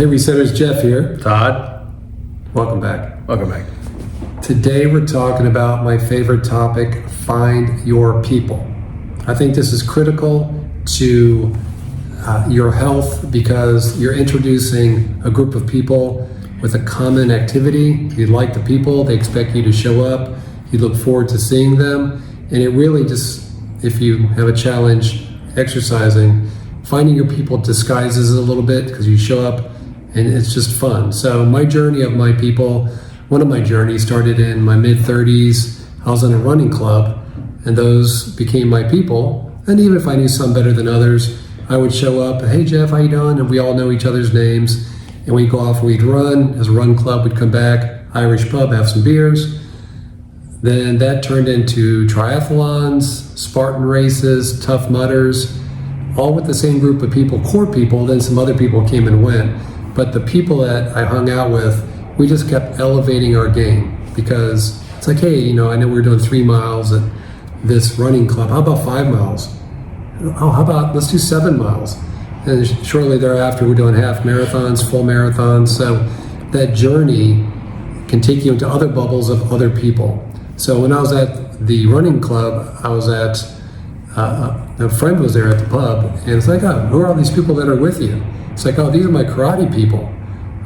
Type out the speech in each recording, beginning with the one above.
Hey Resetters, Jeff here. Todd. Welcome back. Welcome back. Today we're talking about my favorite topic, find your people. I think this is critical to your health because you're introducing a group of people with a common activity. You like the people, they expect you to show up, you look forward to seeing them, and it really just, if you have a challenge exercising, finding your people disguises it a little bit because you show up and it's just fun. So my journey of my people, one of my journeys started in my mid-30s. I was in a running club and those became my people. And even if I knew some better than others, I would show up, hey Jeff, how you doing? And we all know each other's names. And we'd go off and we'd run. As a run club, we'd come back, Irish pub, have some beers. Then that turned into triathlons, Spartan races, Tough Mudders, all with the same group of people, core people. Then some other people came and went. But the people that I hung out with, we just kept elevating our game because it's like, hey, I know we're doing 3 miles at this running club. How about 5 miles? Oh, how about let's do 7 miles? And shortly thereafter, we're doing half marathons, full marathons. So that journey can take you into other bubbles of other people. So when I was at the running club, I was at, a friend was there at the pub, and it's like, oh, who are all these people that are with you? It's like, oh, these are my karate people.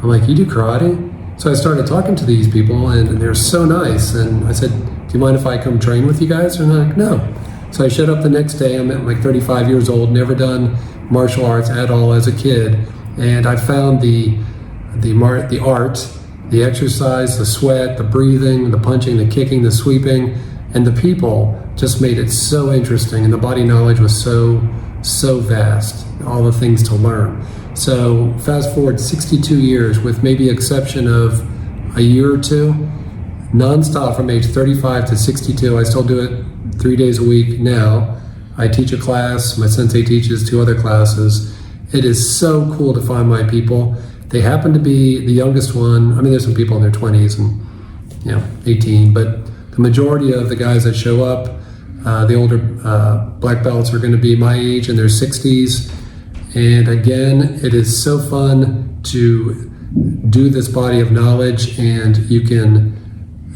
I'm like, you do karate? So I started talking to these people, and they're so nice. And I said, do you mind if I come train with you guys? And they're like, no. So I showed up the next day. I'm like 35 years old, never done martial arts at all as a kid. And I found the art, the exercise, the sweat, the breathing, the punching, the kicking, the sweeping, and the people just made it so interesting. And the body knowledge was so vast, all the things to learn. So fast forward 62 years with maybe exception of a year or two, nonstop from age 35 to 62. I still do it 3 days a week now. I teach a class, my sensei teaches 2 other classes. It is so cool to find my people. They happen to be the youngest one. I mean, there's some people in their 20s and 18, but the majority of the guys that show up, the older black belts are going to be my age in their 60s. And again, it is so fun to do this body of knowledge, and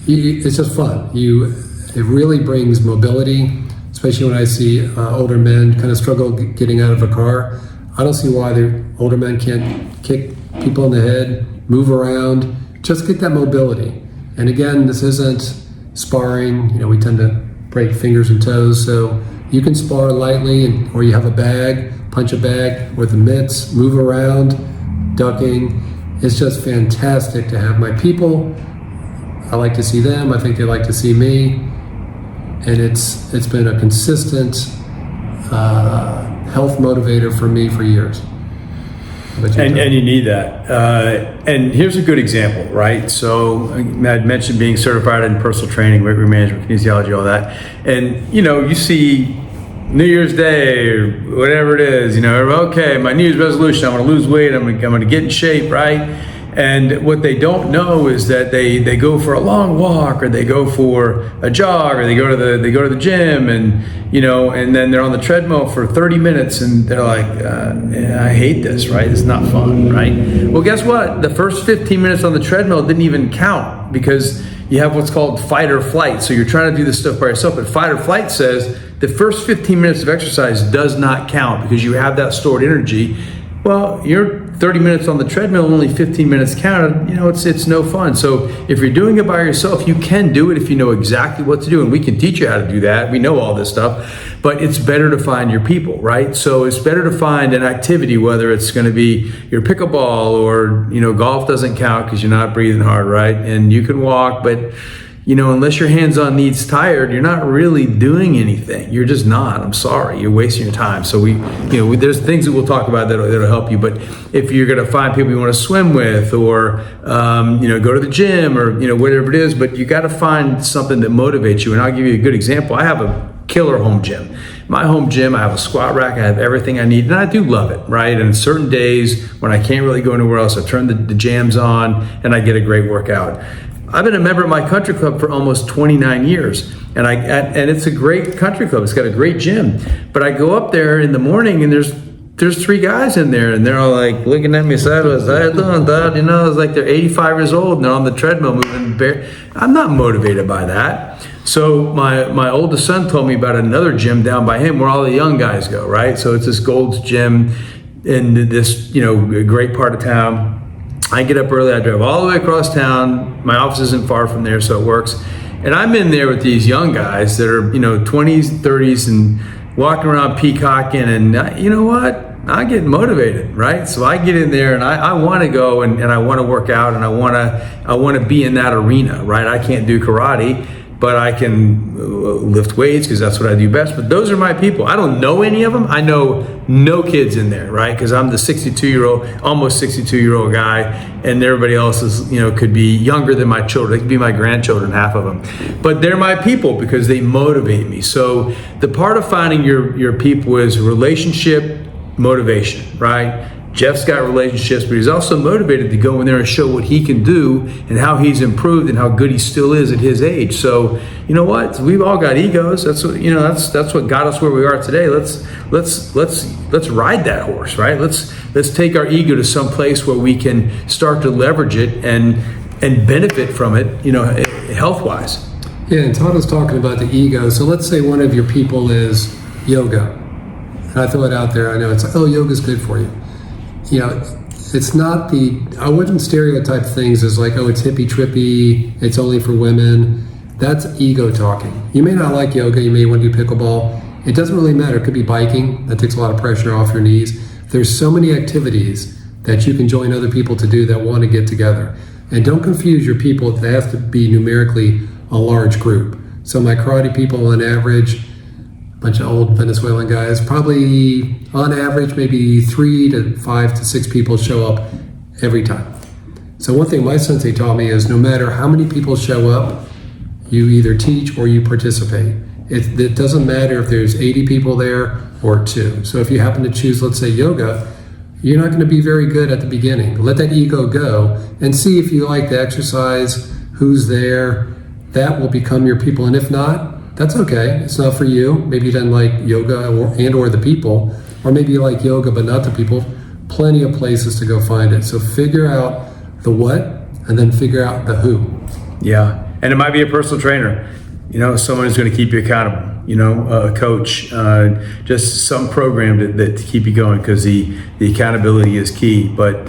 it's just fun. It really brings mobility, especially when I see older men kind of struggle getting out of a car. I don't see why the older men can't kick people in the head, move around, just get that mobility. And again, this isn't sparring. We tend to break fingers and toes, so you can spar lightly, or you have a bag, punch a bag with the mitts, move around, ducking. It's just fantastic to have my people. I like to see them. I think they like to see me. And it's been a consistent health motivator for me for years. And you need that. And here's a good example, right? So I'd mentioned being certified in personal training, weight management, kinesiology, all that. And you see New Year's Day or whatever it is, okay, my New Year's resolution, I'm going to lose weight, I'm going to get in shape, right? And what they don't know is that they go for a long walk, or they go for a jog, or they go to the gym, and and then they're on the treadmill for 30 minutes, and they're like, I hate this, right? It's not fun, right? Well, guess what? The first 15 minutes on the treadmill didn't even count because you have what's called fight or flight. So you're trying to do this stuff by yourself, but fight or flight says the first 15 minutes of exercise does not count because you have that stored energy. Well, you're 30 minutes on the treadmill, only 15 minutes counted, it's no fun. So if you're doing it by yourself, you can do it if you know exactly what to do. And we can teach you how to do that. We know all this stuff, but it's better to find your people, right? So it's better to find an activity, whether it's going to be your pickleball or, golf doesn't count because you're not breathing hard, right? And you can walk, but unless your hands-on knees tired, you're not really doing anything. You're just not. I'm sorry. You're wasting your time. So there's things that we'll talk about that'll help you. But if you're going to find people you want to swim with, or go to the gym, or whatever it is, but you got to find something that motivates you. And I'll give you a good example. I have a killer home gym. My home gym, I have a squat rack, I have everything I need, and I do love it, right? And certain days when I can't really go anywhere else, I turn the jams on and I get a great workout. I've been a member of my country club for almost 29 years, and it's a great country club. It's got a great gym, but I go up there in the morning and there's there's 3 guys in there, and they're all like looking at me sideways. How you doing, Dad? You know, it's like they're 85 years old and they're on the treadmill moving. I'm not motivated by that. So my oldest son told me about another gym down by him where all the young guys go, right? So it's this Gold's Gym in this, you know, great part of town. I get up early, I drive all the way across town. My office isn't far from there, so it works. And I'm in there with these young guys that are, you know, 20s, 30s, and walking around peacocking. And you know what? I get motivated, right? So I get in there and I want to go and I want to work out and I want to be in that arena, right? I can't do karate, but I can lift weights because that's what I do best. But those are my people. I don't know any of them. I know no kids in there, right? Because I'm the 62-year-old, almost 62-year-old guy, and everybody else is, you know, could be younger than my children. They could be my grandchildren, half of them. But they're my people because they motivate me. So the part of finding your people is relationship, motivation, right? Jeff's got relationships, but he's also motivated to go in there and show what he can do and how he's improved and how good he still is at his age. So, you know what? We've all got egos. That's what, you know, that's what got us where we are today. Let's ride that horse, right? Let's take our ego to some place where we can start to leverage it and benefit from it, you know, health-wise. Yeah, and Todd was talking about the ego. So let's say one of your people is yoga. And I throw it out there. I know it's like, oh, yoga's good for you. You know, it's not I wouldn't stereotype things as like, oh, it's hippie trippy, it's only for women. That's ego talking. You may not like yoga, you may want to do pickleball. It doesn't really matter. It could be biking. That takes a lot of pressure off your knees. There's so many activities that you can join other people to do that want to get together. And don't confuse your people. They have to be numerically a large group. So my karate people on average, bunch of old Venezuelan guys, probably on average maybe 3 to 5 to 6 people show up every time. So one thing my sensei taught me is no matter how many people show up, you either teach or you participate. It doesn't matter if there's 80 people there or 2. So if you happen to choose, let's say yoga, you're not going to be very good at the beginning. Let that ego go and see if you like the exercise, who's there. That will become your people. And if not, that's okay. It's not for you. Maybe you didn't like yoga or the people, or maybe you like yoga but not the people. Plenty of places to go find it. So figure out the what and then figure out the who. Yeah, and it might be a personal trainer. You know, someone who's going to keep you accountable. You know, a coach, just some program that to keep you going because the accountability is key. But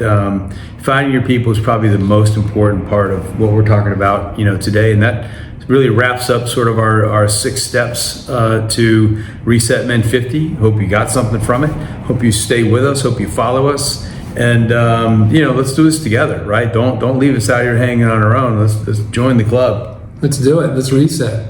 finding your people is probably the most important part of what we're talking about, you know, today, and that really wraps up sort of our 6 steps to ResetMen50. Hope you got something from it. Hope you stay with us. Hope you follow us. And you know, let's do this together, right? Don't leave us out here hanging on our own. Let's join the club. Let's do it. Let's reset.